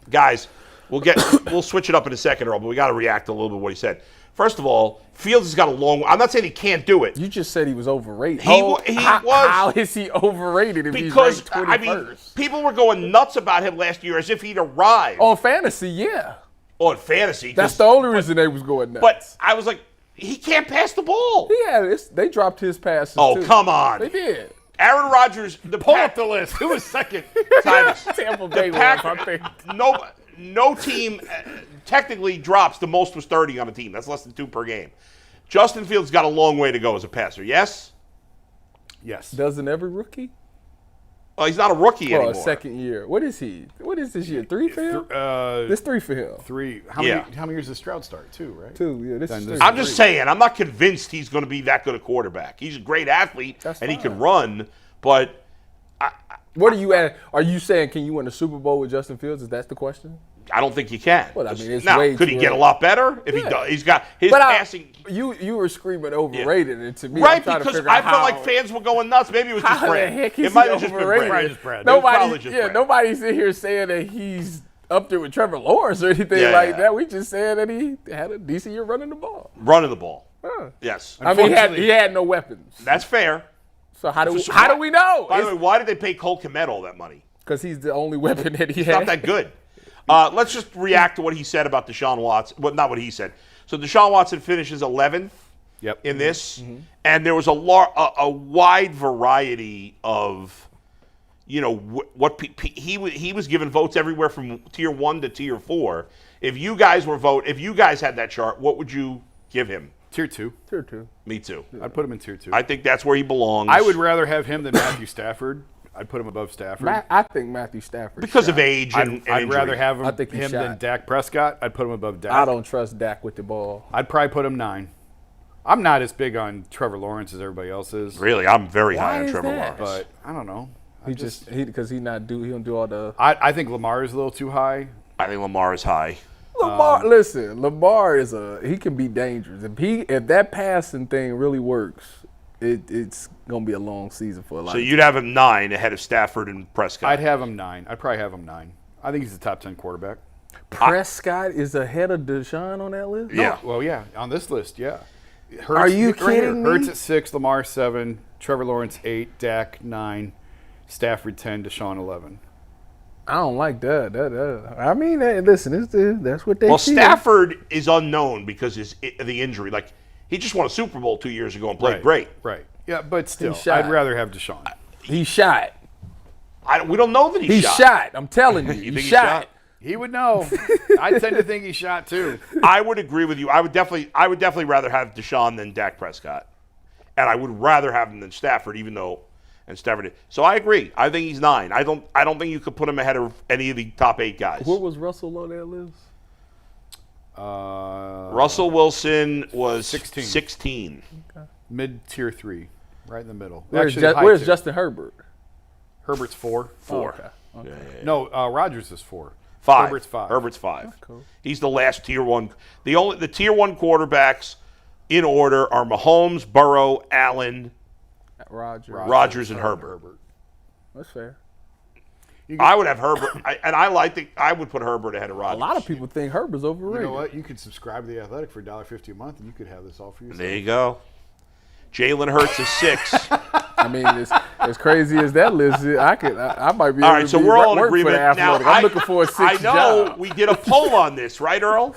Guys, we'll switch it up in a second, Earl, but we got to react a little bit to what he said. First of all, Fields has got a long. I'm not saying he can't do it. You just said he was overrated. He was. How is he overrated if he's ranked 21st? I mean, people were going nuts about him last year as if he'd arrived. On fantasy, yeah. On fantasy. That's the only reason they was going nuts. But I was like, he can't pass the ball. Yeah, they dropped his passes too. Come on. They did. Aaron Rodgers. Pull up the list. Who was second? Tampa Bay was, I think. No team technically drops. The most was 30 on a team. That's less than 2 per game. Justin Fields got a long way to go as a passer. Yes? Yes. Doesn't every rookie? Well, he's not a rookie anymore. A second year. What is he? What is this year? 3 for him? This 3 for him. 3. How many years does Stroud start? 2, right? 2, yeah. This is 3. I'm just saying, I'm not convinced he's going to be that good a quarterback. He's a great athlete, and he can run, but... What are you at? Are you saying, can you win a Super Bowl with Justin Fields? Is that the question? I don't think you can. Well, I mean, it's now, way could he too get a lot better if he does? He's got his passing. You were screaming overrated, and to me, right? I'm trying because to figure I out felt like fans were going nuts. Maybe it was just Brad. It might have just been Brad. Nobody's in here saying that he's up there with Trevor Lawrence or anything like that. We just saying that he had a decent year running the ball. Yes. I mean, he had no weapons. That's fair. So how do we know? By the way, why did they pay Cole Kmet all that money? Because he's the only weapon that he He's had. not that good. Let's just react to what he said about Deshaun Watson. Well, not what he said. So Deshaun Watson finishes 11th in this, and there was a wide variety of, what he was given votes everywhere from tier 1 to tier 4. If you guys had that chart, what would you give him? Tier 2. Tier 2. Me too. I'd put him in tier 2. I think that's where he belongs. I would rather have him than Matthew Stafford. I'd put him above Stafford. I think Matthew Stafford. Because of age and I'd rather have him than Dak Prescott. I'd put him above Dak. I don't trust Dak with the ball. I'd probably put him 9. I'm not as big on Trevor Lawrence as everybody else is. Really? I'm very high on Trevor Lawrence. But I don't know. He don't do all the. I think Lamar is a little too high. I think Lamar is high. Lamar he can be dangerous. If that passing thing really works, it's gonna be a long season for a lot. So you'd have him 9 ahead of Stafford and Prescott. I'd have him 9. I'd probably have him 9. I think he's a top 10 quarterback. Prescott is ahead of Deshaun on that list? Yeah. Well, yeah, on this list, yeah. Hurts, are you kidding me? Hurts at 6, Lamar 7, Trevor Lawrence 8, Dak 9, Stafford 10, Deshaun 11. I don't like that. I mean, listen, that's what they. Well, see. Stafford is unknown because of the injury. Like he just won a Super Bowl 2 years ago and played great. Right. Yeah, but still, I'd rather have Deshaun. He shot. We don't know that he shot. He shot. I'm telling you, you think he shot. He would know. I tend to think he shot too. I would agree with you. I would definitely rather have Deshaun than Dak Prescott, and I would rather have him than Stafford, even though. And Stafford. So I agree. I think he's 9. I don't think you could put him ahead of any of the top 8 guys. What was Russell on that list? Russell Wilson was 16. Okay. Mid tier 3, right in the middle. Where's Justin Herbert? Herbert's 4. 4. Oh, okay. Yeah. No, Rodgers is 4. 5. Herbert's 5. Oh, cool. He's the last tier 1. The tier 1 quarterbacks in order are Mahomes, Burrow, Allen. Rodgers and Herbert. That's fair. I would have Herbert, I would put Herbert ahead of Rodgers. A lot of people think Herbert's overrated. You know what? You could subscribe to The Athletic for $1.50 a month, and you could have this all for yourself. There you go. Jalen Hurts is 6. I mean, as crazy as that list is, I might be. All right, so we're all in agreement. Now, I'm looking for a 6 I know job. we did a poll on this, right, Earl?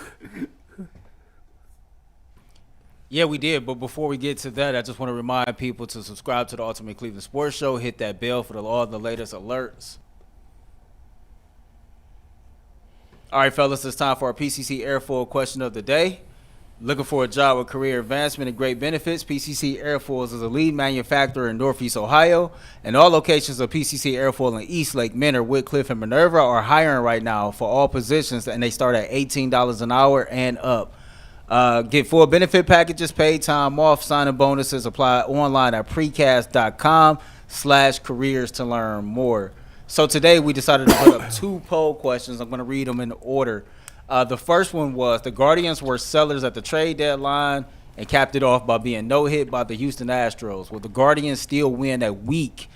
Yeah, we did. But before we get to that, I just want to remind people to subscribe to the Ultimate Cleveland Sports Show. Hit that bell for all the latest alerts. All right, fellas, it's time for our PCC Airfoil question of the day. Looking for a job with career advancement and great benefits? PCC Airfoils is a lead manufacturer in Northeast Ohio, and all locations of PCC Airfoil in Eastlake, Mentor, Whitcliffe, and Minerva are hiring right now for all positions, and they start at $18 an hour and up. Get full benefit packages, paid time off, signing bonuses. Apply online at precast.com/careers to learn more. So today we decided to put up 2 poll questions. I'm going to read them in order. The first one was, the Guardians were sellers at the trade deadline and capped it off by being no-hit by the Houston Astros. Will the Guardians still win that week?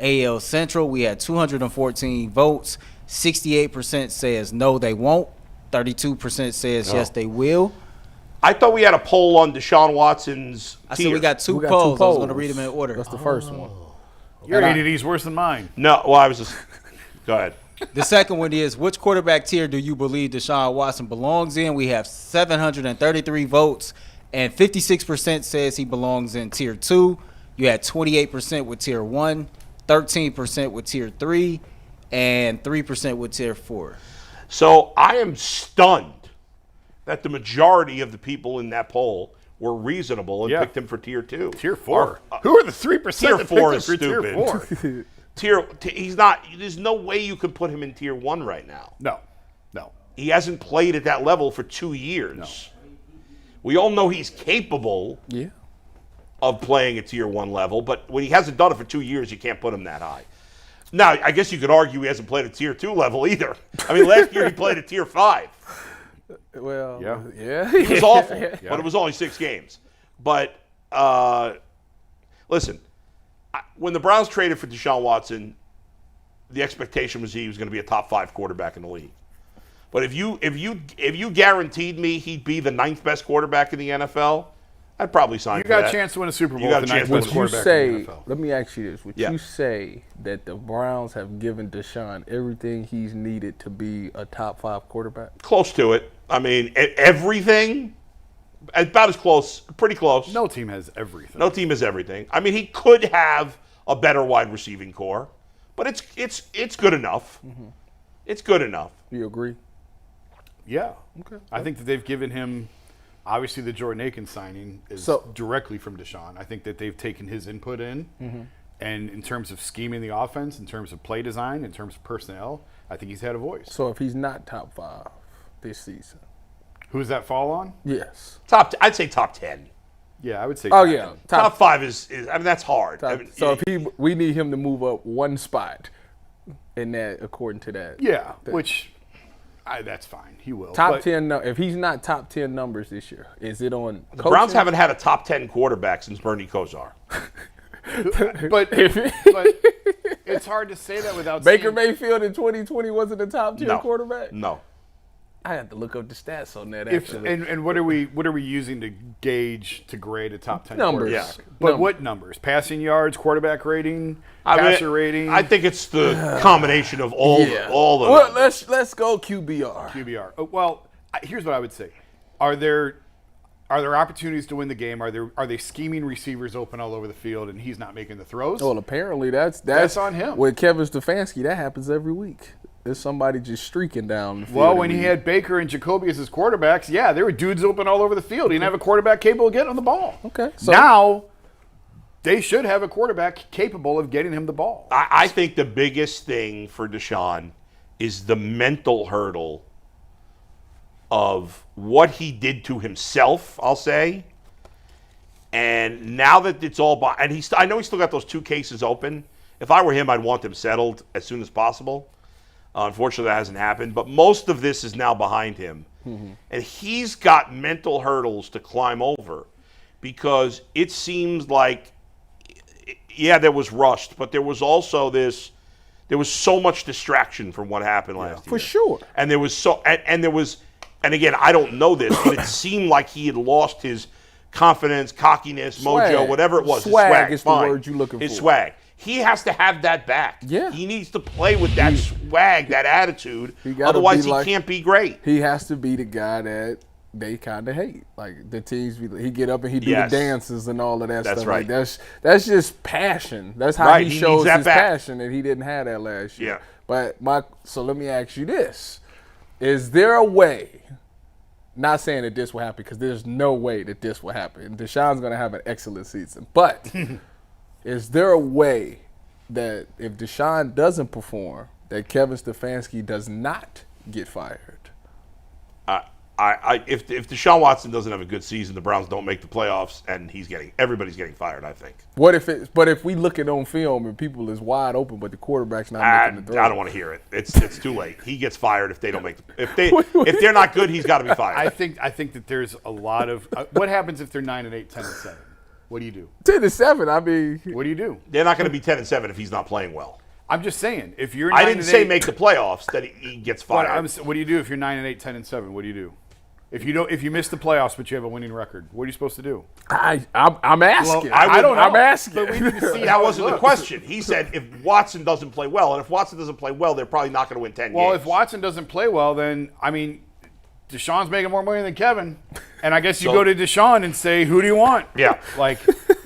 AL Central, we had 214 votes. 68% says no, they won't. 32% says yes, they will. I thought we had a poll on Deshaun Watson's I tier. said we got two polls. I was going to read them in order. That's the first one. Your ADD's worse than mine. No, well, I was just – go ahead. The second one is, which quarterback tier do you believe Deshaun Watson belongs in? We have 733 votes, and 56% says he belongs in tier 2. You had 28% with tier 1, 13% with tier 3, and 3% with tier 4. So I am stunned that the majority of the people in that poll were reasonable and picked him for tier 2. Tier 4? Who are the 3% Tier that 4 picked is him for stupid. Tier 4? He's not – there's no way you can put him in tier 1 right now. No. He hasn't played at that level for 2 years. No. We all know he's capable of playing at tier 1 level, but when he hasn't done it for 2 years, you can't put him that high. Now, I guess you could argue he hasn't played at tier 2 level either. I mean, last year he played at tier 5. Well, yeah. He was awful, but it was only 6 games. But listen, when the Browns traded for Deshaun Watson, the expectation was he was going to be a top 5 quarterback in the league. But if you guaranteed me he'd be the 9th best quarterback in the NFL, I'd probably sign for that. You got a chance to win a Super Bowl with the 9th best quarterback in the NFL. Let me ask you this. Would you say that the Browns have given Deshaun everything he's needed to be a top 5 quarterback? Close to it. I mean, everything, about as close, pretty close. No team has everything. No team has everything. I mean, he could have a better wide receiving core, but it's good enough. Mm-hmm. It's good enough. You agree? Yeah. Okay. I think that they've given him, obviously the Jordan Akins signing is directly from Deshaun. I think that they've taken his input in, and in terms of scheming the offense, in terms of play design, in terms of personnel, I think he's had a voice. So if he's not top 5 this season, who's that fall on? Yes. I'd say top 10. Yeah, I would say. Oh yeah, top 5 is I mean that's hard. I mean, so if we need him to move up 1 spot, in that according to that. Yeah, which. That's fine. He will. Top 10. If he's not top 10 numbers this year, is it on? The Browns haven't had a top 10 quarterback since Bernie Kosar. but it's hard to say that without Baker Mayfield in 2020 wasn't a top 10 quarterback. No. I had to look up the stats on that. And what are we using to gauge to grade a top 10 numbers? Yeah. But what numbers? Passing yards, quarterback rating, passer rating. I think it's the combination of all the. Well, let's go QBR. QBR. Well, here's what I would say: Are there opportunities to win the game? Are they scheming receivers open all over the field and he's not making the throws? Well, apparently that's on him. With Kevin Stefanski, that happens every week. There's somebody just streaking down the field. Well, when he had Baker and Jacoby as his quarterbacks, there were dudes open all over the field. He didn't have a quarterback capable of getting him the ball. Okay. So now they should have a quarterback capable of getting him the ball. I think the biggest thing for Deshaun is the mental hurdle of what he did to himself, I'll say. And now that it's all and I know he's still got those 2 cases open. If I were him, I'd want them settled as soon as possible. Unfortunately, that hasn't happened. But most of this is now behind him. Mm-hmm. And he's got mental hurdles to climb over because it seems like, there was rust, but there was also there was so much distraction from what happened last year. For sure. And there was and again, I don't know this, but it seemed like he had lost his confidence, cockiness, mojo, whatever it was. Swag is the word you're looking for. His swag. He has to have that back. Yeah. He needs to play with that swag, that attitude. Otherwise, he can't be great. He has to be the guy that they kind of hate. Like the teams, he get up and he do the dances and all of that stuff. Right. Like that's just passion. That's how he shows his passion, and he didn't have that last year. Yeah. But so let me ask you this: is there a way? Not saying that this will happen because there's no way that this will happen. Deshaun's going to have an excellent season, but. Is there a way that if Deshaun doesn't perform, that Kevin Stefanski does not get fired? If Deshaun Watson doesn't have a good season, the Browns don't make the playoffs, and everybody's getting fired. I think. But if we look at on film and people is wide open, but the quarterback's not making the throw? I don't want to hear it. It's too late. He gets fired if they don't make if they're not good, he's got to be fired. I think that there's a lot of what happens if they're 9-8, 10-7. What do you do? 10-7. I mean, what do you do? They're not going to be 10-7 if he's not playing well. I'm just saying, if you're I didn't say make the playoffs that he gets fired. What do you do if you're 9-8, 10-7? What do you do? If you miss the playoffs but you have a winning record, what are you supposed to do? I'm asking. Well, I don't know. I'm asking. But we need to see that wasn't the question. He said if Watson doesn't play well, and if Watson doesn't play well, they're probably not going to win 10 games. Well, if Watson doesn't play well, then, I mean, Deshaun's making more money than Kevin. And I guess you go to Deshaun and say, who do you want? Yeah. Like,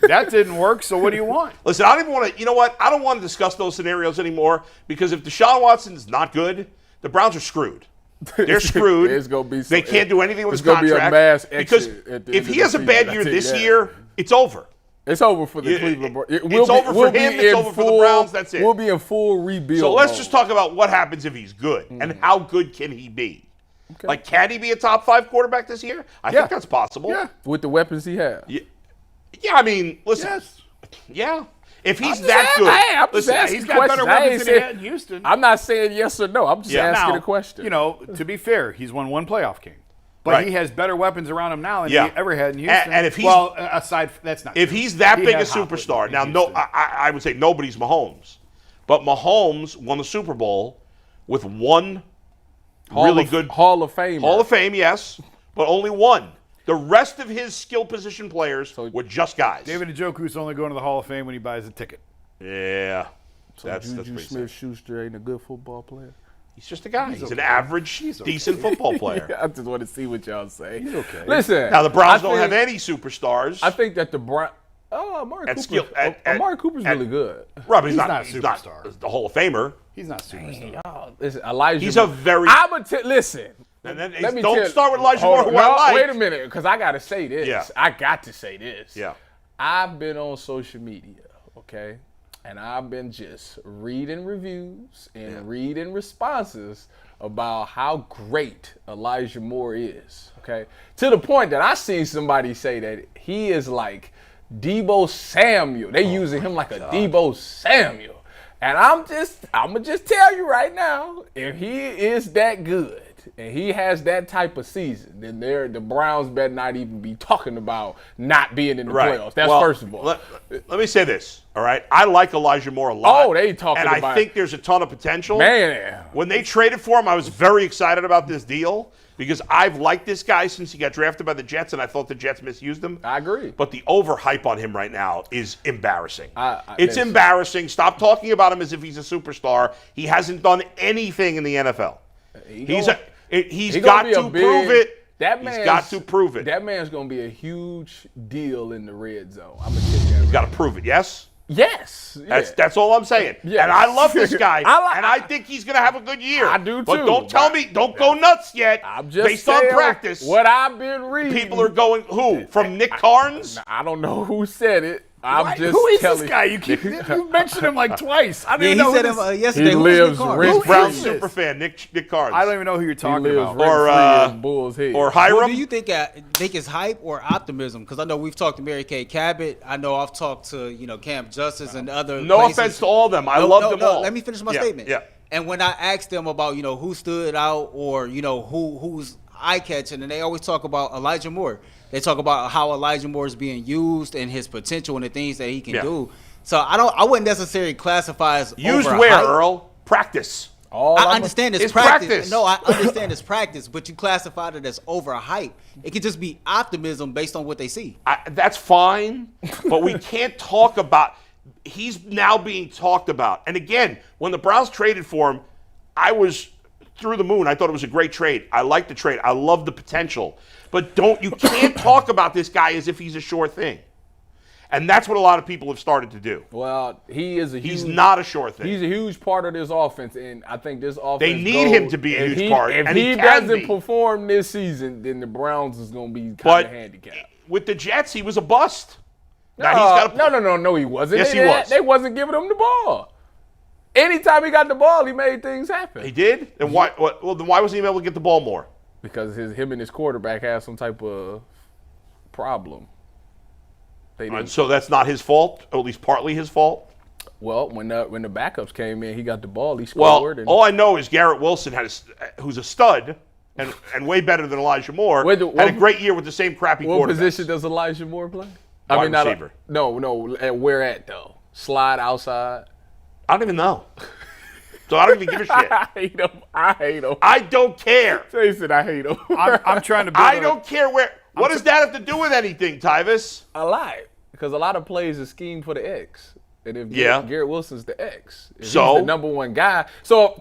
that didn't work, so what do you want? Listen, I don't even want to, you know what? I don't want to discuss those scenarios anymore because if Deshaun Watson's not good, the Browns are screwed. They're screwed. It's gonna be they can't do anything with his gonna contract. Be a mass because if he has a bad year this year, it's over. It's over for the Cleveland Browns. It's over for him. It's over for the Browns. That's it. We'll be in full rebuild. So let's just talk about what happens if he's good and how good can he be. Okay. Like, can he be a top 5 quarterback this year? I think that's possible. Yeah, with the weapons he has. Yeah, I mean, listen. Yes. Yeah. If he's that good. I'm just asking he's got better weapons than he had in Houston. I'm not saying yes or no. I'm just asking a question. You know, to be fair, he's won one playoff game. But he has better weapons around him now than he ever had in Houston. And if he's, aside from, that's not if true. he's that big a superstar, now I would say nobody's Mahomes. But Mahomes won the Super Bowl with one really good Hall of Fame. Hall of Fame, yes, but only one. The rest of his skill position players were just guys. David Njoku's only going to the Hall of Fame when he buys a ticket. Yeah. So Juju Smith-Schuster ain't a good football player? He's just a guy. He's an average, decent football player. I just want to see what y'all say. He's okay. Listen. Now, the Browns don't have any superstars. I think that the Browns... Amari Cooper's really good. Right, but he's not a superstar. Not the Hall of Famer. He's not a superstar. Listen, Elijah... He's a very... Listen... And then don't start with Elijah Moore, who I like. Wait a minute, because I got to say this. Yeah. I got to say this. Yeah. I've been on social media, okay? And I've been just reading reviews and reading responses about how great Elijah Moore is, okay? To the point that I seen somebody say that he is like Deebo Samuel. They using him like a Deebo Samuel. And I'm going to just tell you right now, if he is that good, and he has that type of season, then the Browns better not even be talking about not being in the playoffs. That's first of all. Let me say this, all right? I like Elijah Moore a lot. Oh, they talking about it. And I think there's a ton of potential. Man. When they traded for him, I was very excited about this deal because I've liked this guy since he got drafted by the Jets, and I thought the Jets misused him. I agree. But the overhype on him right now is embarrassing. It's embarrassing. Stop talking about him as if he's a superstar. He hasn't done anything in the NFL. He's got to prove it. He's got to prove it. That man's going to be a huge deal in the red zone. I'm going to tell you that. He's got to prove it, yes? Yes. That's all I'm saying. Yes. And I love this guy. I think he's going to have a good year. I do too. But don't tell me, don't go nuts yet. I'm just based on practice. What I've been reading. People are going, who? From Nick Carnes? I don't know who said it. Who is this guy? You mentioned him like twice. I don't even know. He said him yesterday. He lives Who's Brown super fan, Nick Carnes. I don't even know who you're talking about. Or Hiram. Well, do you think it's hype or optimism? Because I know we've talked to Mary Kay Cabot. I know I've talked to Camp Justice and other. No places. offense to all of them. I love them all. Let me finish my statement. Yeah. And when I asked them about who stood out or who's eye catching, and they always talk about Elijah Moore. They talk about how Elijah Moore is being used and his potential and the things that he can do. So I wouldn't necessarily classify as used where, Earl? Practice. I understand it's practice. No, I understand it's practice, but you classified it as overhype. It could just be optimism based on what they see. That's fine, but we can't talk about. He's now being talked about. And again, when the Browns traded for him, I was through the moon. I thought it was a great trade. I like the trade. I love the potential. But you can't talk about this guy as if he's a sure thing. And that's what a lot of people have started to do. Well, he's not a sure thing. He's a huge part of this offense, and I think this offense. They need him to be a huge part. If he doesn't perform this season, then the Browns is going to be kind of handicapped. With the Jets, he was a bust. No, he wasn't. Yes, he was. They wasn't giving him the ball. Anytime he got the ball, he made things happen. He did? And why? Well, then why wasn't he able to get the ball more? Because him and his quarterback had some type of problem. So that's not his fault, or at least partly his fault? Well, when the backups came in, he got the ball, he scored. All I know is Garrett Wilson who's a stud and way better than Elijah Moore, had a great year with the same crappy quarterback. What position does Elijah Moore play? Wide receiver. No. Where at, though? Slide outside? I don't even know. So I don't even give a shit. I hate him. I don't care. Jason, I hate him. I'm trying to build I don't care where. What does that have to do with anything, Tyvis? A lot. Because a lot of plays are schemed for the X. And if Garrett Wilson's the X, if he's the number one guy. So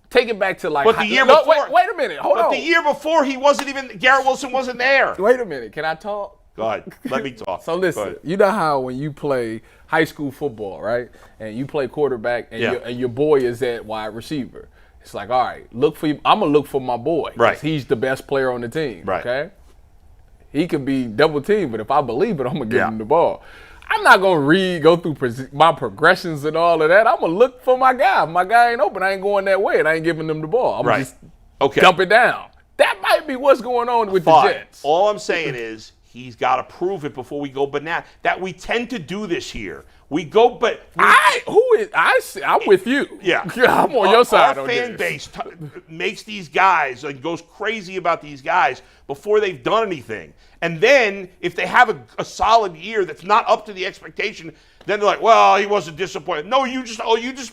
take it back to like. But the year before. Wait a minute. Hold on. But the year before, Garrett Wilson wasn't there. Wait a minute. Can I talk? Go ahead. Let me talk. So listen, you know how when you play high school football, right, and you play quarterback, and your boy is at wide receiver, it's like, all right, I'm gonna look for my boy, right? He's the best player on the team, right? Okay, he could be double teamed, but if I believe it, I'm gonna give him the ball. I'm not gonna go through my progressions and all of that. I'm gonna look for my guy. If my guy ain't open, I ain't going that way, and I ain't giving them the ball. I'm gonna just dump it down. That might be what's going on with the Jets. All I'm saying is, he's got to prove it before we go banana. That we tend to do this here. We go, but I'm with you. Yeah, I'm on your side. Our fan base makes these guys and goes crazy about these guys before they've done anything. And then if they have a solid year that's not up to the expectation, then they're like, well, he wasn't disappointed. No, you just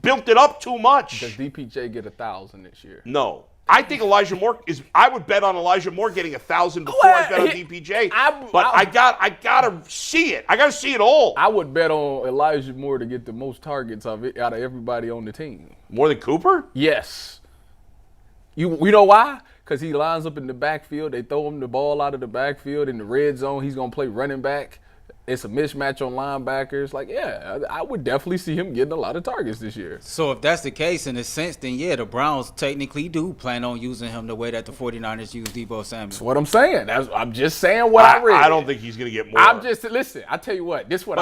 built it up too much. Does DPJ get 1,000 this year? No. I think Elijah Moore I would bet on Elijah Moore getting 1,000 before I bet on DPJ. I gotta see it. I gotta see it all. I would bet on Elijah Moore to get the most targets out of everybody on the team. More than Cooper? Yes. You know why? Because he lines up in the backfield. They throw him the ball out of the backfield in the red zone. He's gonna play running back. It's a mismatch on linebackers. Like, I would definitely see him getting a lot of targets this year. So if that's the case, in a sense, then the Browns technically do plan on using him the way that the 49ers use Deebo Samuel. That's what I'm saying. I'm just saying what I read. I don't think he's going to get more. Listen, I tell you what, this is what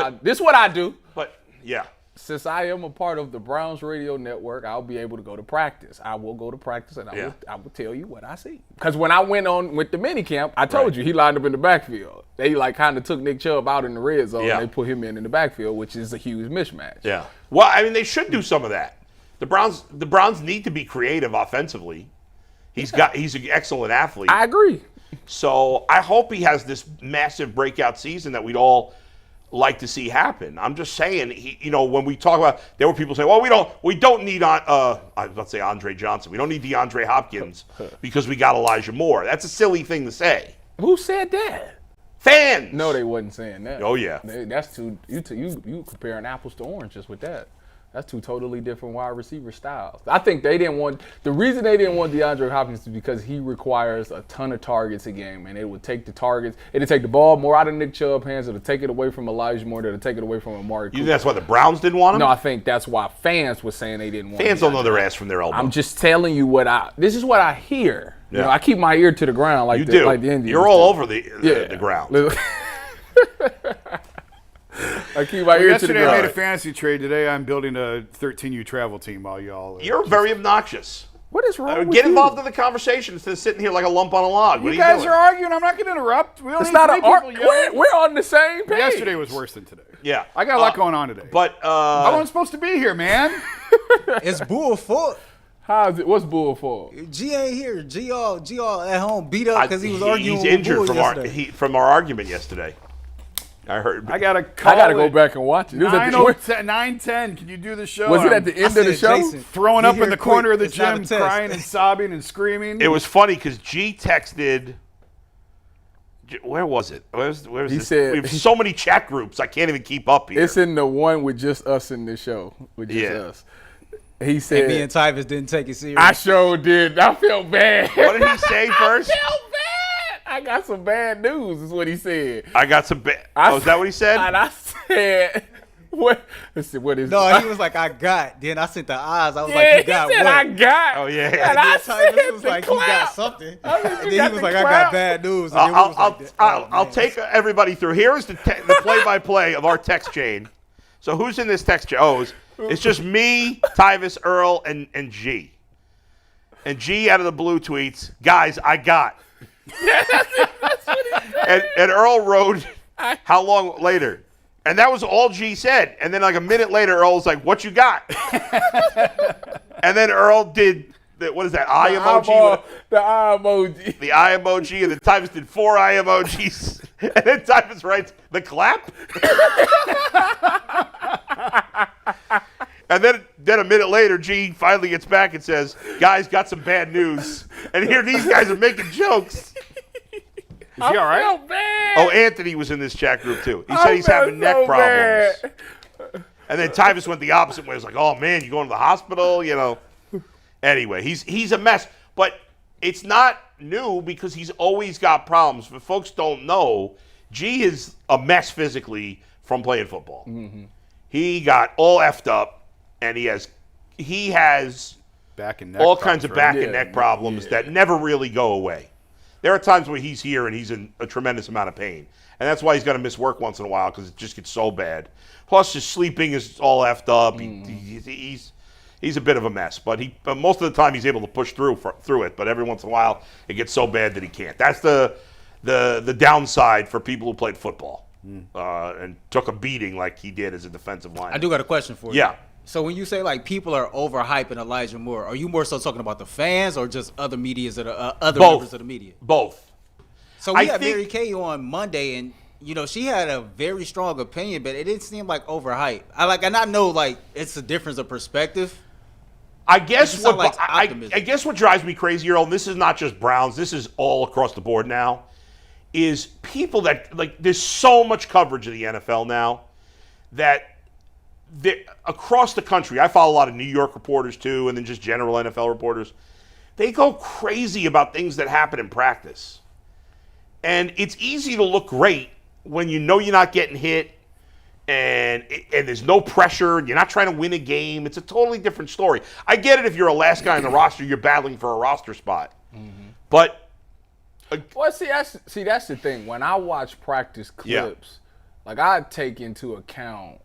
I do. But, yeah. Since I am a part of the Browns radio network, I'll be able to go to practice. I will go to practice, and I will tell you what I see. Because when I went on with the minicamp, I told you he lined up in the backfield. They kind of took Nick Chubb out in the red zone. And they put him in the backfield, which is a huge mismatch. Yeah. Well, I mean, they should do some of that. The Browns need to be creative offensively. He's an excellent athlete. I agree. So I hope he has this massive breakout season that we'd all like to see happen. I'm just saying, when we talk about, there were people saying, well, we don't need let's say Andre Johnson. We don't need DeAndre Hopkins because we got Elijah Moore. That's a silly thing to say. Who said that? Fans. No, they wasn't saying that. Oh yeah. That's you comparing apples to oranges with that. That's two totally different wide receiver styles. I think the reason they didn't want DeAndre Hopkins is because he requires a ton of targets a game, and it would take the targets. It'd take the ball more out of Nick Chubb's hands. It'll take it away from Elijah Moore. It'll take it away from Amari Cooper. You think that's why the Browns didn't want him? No, I think that's why fans were saying they didn't want him. Fans don't know their ass from their elbow. I'm just telling you this is what I hear. Yeah. I keep my ear to the ground like the Indians. You're all over the ground. I keep my ear to the Yesterday ground. I made a fantasy trade. Today I'm building a 13U travel team while y'all. You're very obnoxious. What is wrong with Get you? involved in the conversation instead of sitting here like a lump on a log. What You are you guys doing? are arguing. I'm not going to interrupt. We It's not an argument. We're on the same page. Yesterday was worse than today. Yeah. I got a lot going on today. But I wasn't supposed to be here, man. It's Bull fault. How's it? What's Bull for? G ain't here. G all at home beat up because he was arguing. He's injured with Bull from our argument yesterday. I heard. I gotta go back and watch it. 9:10. Can you do the show? Was it at the end of the show? Jason, throwing up in the corner of the it's not a gym, test. crying and sobbing and screaming. It was funny because G texted. Where was it? Where was He this? said- We have so many chat groups. I can't even keep up here. It's in the one with just us in the show. With just us. He said, And me and Tyvis didn't take it serious. I sure did. I felt bad. What did he say first? I felt bad. I got some bad news, is what he said. I got some bad. Oh, is that what he said? And I said, what? Let's see, what is No, he was like, I got. Then I sent the eyes. I was yeah, like, you got he said, what? I got. Oh, yeah. And I Then said, Tyvis was the like, you got clap. something. I mean, And you then got he was the like, I clap. got bad news. And then we was like, I'll take everybody through. Here is the play-by-play of our text chain. So who's in this text chain? Oh, it's just me, Tyvis, Earl, and G. And G out of the blue tweets, guys, I got. And Earl wrote, how long later? And that was all G said. And then like a minute later, Earl was like, what you got? And then Earl did, what is that, eye emoji? The eye emoji. The eye emoji, and then Tyvis did 4 eye emojis. And then Tyvis writes, the clap? And then then a minute later, G finally gets back and says, "Guys, got some bad news." And here these guys are making jokes. Is he all right? I feel bad. Oh, Anthony was in this chat group too. He said he's having neck problems. Bad. And then Tyvis went the opposite way. He was like, "Oh man, you going to the hospital?" Anyway, he's a mess. But it's not new because he's always got problems. If folks don't know, G is a mess physically from playing football. Mm-hmm. He got all effed up, and he has back and neck all kinds of back right? and neck problems that never really go away. There are times where he's here and he's in a tremendous amount of pain. And that's why he's got to miss work once in a while because it just gets so bad. Plus, his sleeping is all effed up. He's a bit of a mess. But most of the time, he's able to push through it. But every once in a while, it gets so bad that he can't. That's the downside for people who played football and took a beating like he did as a defensive lineman. I do got a question for you. Yeah. So when you say like people are overhyping Elijah Moore, are you more so talking about the fans or just other members of the media? Both. So we had Mary Kay on Monday, and she had a very strong opinion, but it didn't seem like overhype. I know like it's a difference of perspective. I guess I guess what drives me crazy, Earl, and this is not just Browns, this is all across the board now, is people that there's so much coverage of the NFL now that across the country, I follow a lot of New York reporters too, and then just general NFL reporters. They go crazy about things that happen in practice. And it's easy to look great when you know you're not getting hit and there's no pressure and you're not trying to win a game. It's a totally different story. I get it if you're a last guy on the roster, you're battling for a roster spot. Mm-hmm. But well, that's the thing. When I watch practice clips, I take into account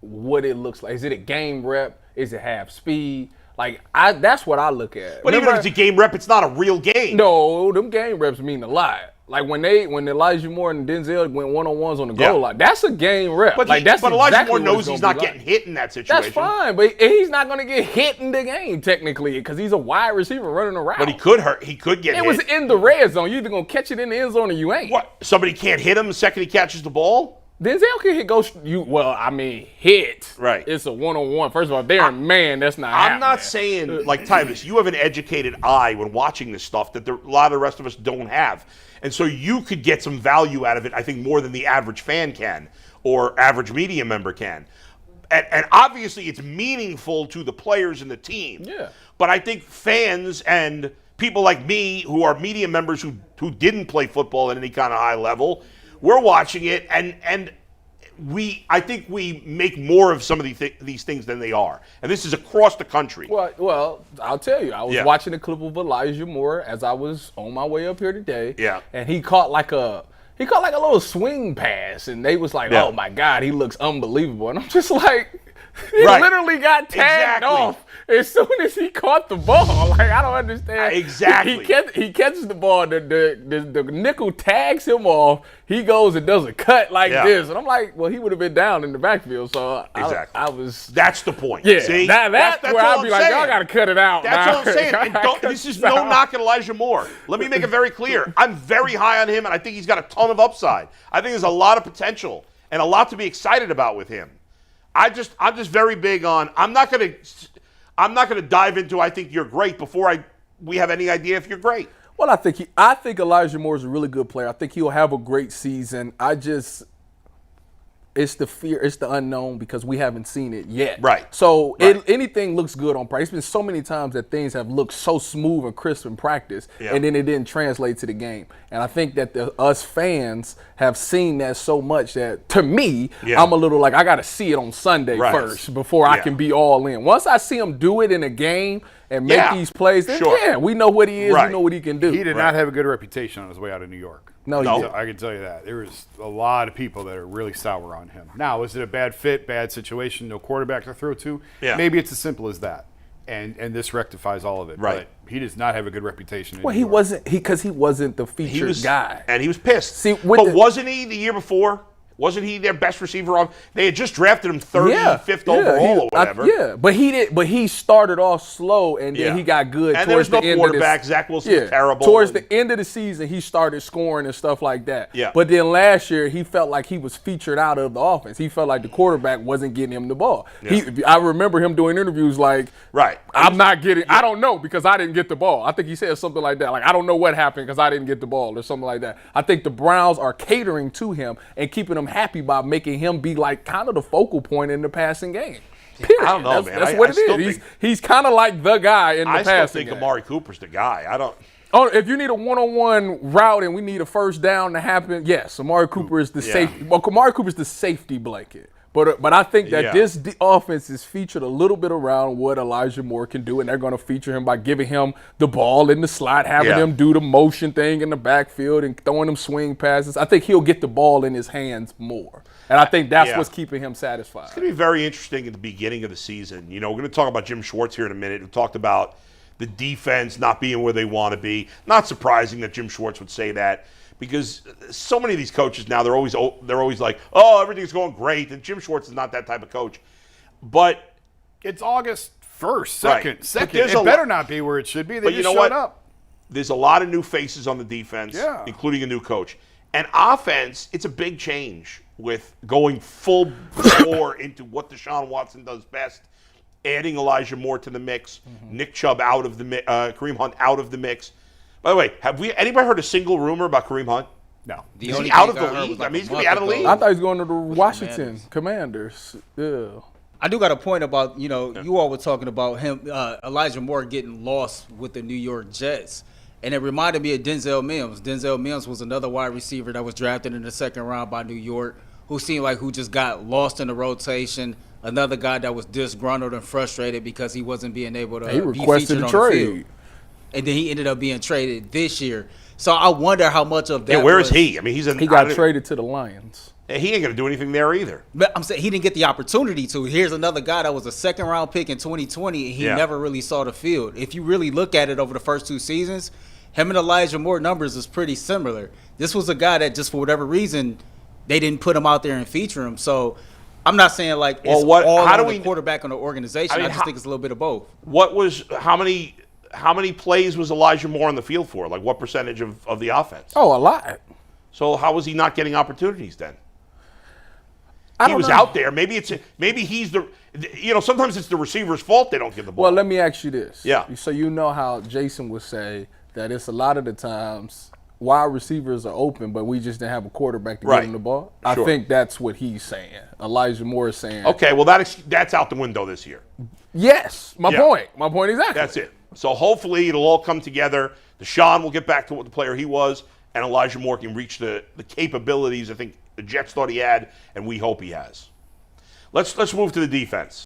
what it looks like. Is it a game rep? Is it half speed? That's what I look at. But even if it's a game rep, it's not a real game. No, them game reps mean a lot. Like when Elijah Moore and Denzel went one-on-ones on the goal line, that's a game rep. But Elijah Moore knows he's not getting hit in that situation. That's fine, but he's not going to get hit in the game technically because he's a wide receiver running around. But he could hurt. He could get hit. It was in the red zone. You're either going to catch it in the end zone or you ain't. What? Somebody can't hit him the second he catches the ball? Denzel can hit. Right. It's a one-on-one. First of all, they're a man. That's not happening. I'm not saying, like Tyvis, you have an educated eye when watching this stuff that a lot of the rest of us don't have. And so you could get some value out of it, I think, more than the average fan can or average media member can. And obviously it's meaningful to the players and the team. Yeah. But I think fans and people like me who are media members who didn't play football at any kind of high level, we're watching it, and I think we make more of some of these things than they are. And this is across the country. Well, I'll tell you. I was watching a clip of Elijah Moore as I was on my way up here today. Yeah. And he caught like a little swing pass, and they was like, "Oh my God, he looks unbelievable." And I'm just like, he literally got tagged off as soon as he caught the ball. Like, I don't understand. Exactly. He catches the ball. The nickel tags him off. He goes and does a cut like this. And I'm like, well, he would have been down in the backfield. So exactly. That's the point. Yeah. See? That's where I'd be like, y'all got to cut it out. That's all I'm saying. And this is no knock at Elijah Moore. Let me make it very clear. I'm very high on him, and I think he's got a ton of upside. I think there's a lot of potential and a lot to be excited about with him. I'm just very big on. I'm not going to dive into I think you're great before we have any idea if you're great. Well, I think Elijah Moore is a really good player. I think he'll have a great season. It's the fear, it's the unknown because we haven't seen it yet. Right. So anything looks good on practice. It's been so many times that things have looked so smooth and crisp in practice, and then it didn't translate to the game. And I think that us fans have seen that so much that, to me, I'm a little like, I got to see it on Sunday first before I can be all in. Once I see him do it in a game and make these plays, then we know what he is, we know what he can do. He did not have a good reputation on his way out of New York. No. I can tell you that. There was a lot of people that are really sour on him. Now, is it a bad fit, bad situation, no quarterback to throw to? Yeah. Maybe it's as simple as that. And this rectifies all of it. Right. But he does not have a good reputation. Well, he wasn't the featured guy. And he was pissed. See, but wasn't he the year before? Wasn't he their best receiver on? They had just drafted him 35th overall or whatever. But he started off slow and then he got good. And there was no quarterback. Zach Wilson was terrible. Towards the end of the season, he started scoring and stuff like that. Yeah. But then last year, he felt like he was featured out of the offense. He felt like the quarterback wasn't getting him the ball. Yeah. I remember him doing interviews like, I'm not getting. I don't know because I didn't get the ball. I think he said something like that. Like, I don't know what happened because I didn't get the ball or something like that. I think the Browns are catering to him and keeping him happy by making him be like kind of the focal point in the passing game. Period. I don't know, man. That's what it is. He's kind of like the guy in the passing game. I still think Amari Cooper's the guy. I don't. Oh, if you need a one-on-one route and we need a first down to happen, yes, Amari Cooper is the safety. Well, Amari Cooper's the safety blanket. But I think that this offense is featured a little bit around what Elijah Moore can do, and they're going to feature him by giving him the ball in the slot, having him do the motion thing in the backfield and throwing him swing passes. I think he'll get the ball in his hands more, and I think that's what's keeping him satisfied. It's going to be very interesting at the beginning of the season. You know, we're going to talk about Jim Schwartz here in a minute, who talked about the defense not being where they want to be. Not surprising that Jim Schwartz would say that, because so many of these coaches now, they're always like, oh, everything's going great. And Jim Schwartz is not that type of coach. But it's August 1st, second. It better not be where it should be. They just showed up. There's a lot of new faces on the defense, including a new coach. And offense, it's a big change with going full bore into what Deshaun Watson does best, adding Elijah Moore to the mix, Nick Chubb out of the Kareem Hunt out of the mix. By the way, anybody heard a single rumor about Kareem Hunt? No. Is he out of the league? I mean, he's going to be out of the league. I thought he was going to the Washington Commanders. Yeah. I do got a point about, you all were talking about him, Elijah Moore getting lost with the New York Jets. And it reminded me of Denzel Mims. Denzel Mims was another wide receiver that was drafted in the second round by New York, who seemed like who just got lost in the rotation. Another guy that was disgruntled and frustrated because he wasn't being able to be featured on the field. And then he ended up being traded this year. So I wonder how much of that. Where is he? I mean, he got traded to the Lions. He ain't going to do anything there either. But I'm saying he didn't get the opportunity to. Here's another guy that was a second-round pick in 2020, and he never really saw the field. If you really look at it over the first two seasons, him and Elijah Moore numbers is pretty similar. This was a guy that just for whatever reason, they didn't put him out there and feature him. So I'm not saying like it's all on the quarterback on the organization. I just think it's a little bit of both. How many plays was Elijah Moore on the field for? Like, what percentage of the offense? Oh, a lot. So how was he not getting opportunities then? He was out there. Maybe he's the. Sometimes it's the receiver's fault they don't get the ball. Well, let me ask you this. Yeah. So you know how Jason would say that it's a lot of the times wide receivers are open, but we just didn't have a quarterback to give him the ball. Sure. I think that's what he's saying. Elijah Moore is saying. Okay, well that's out the window this year. Yes, my point. My point exactly. That's it. So hopefully it'll all come together. Deshaun will get back to what the player he was, and Elijah Moore can reach the capabilities I think the Jets thought he had, and we hope he has. Let's move to the defense.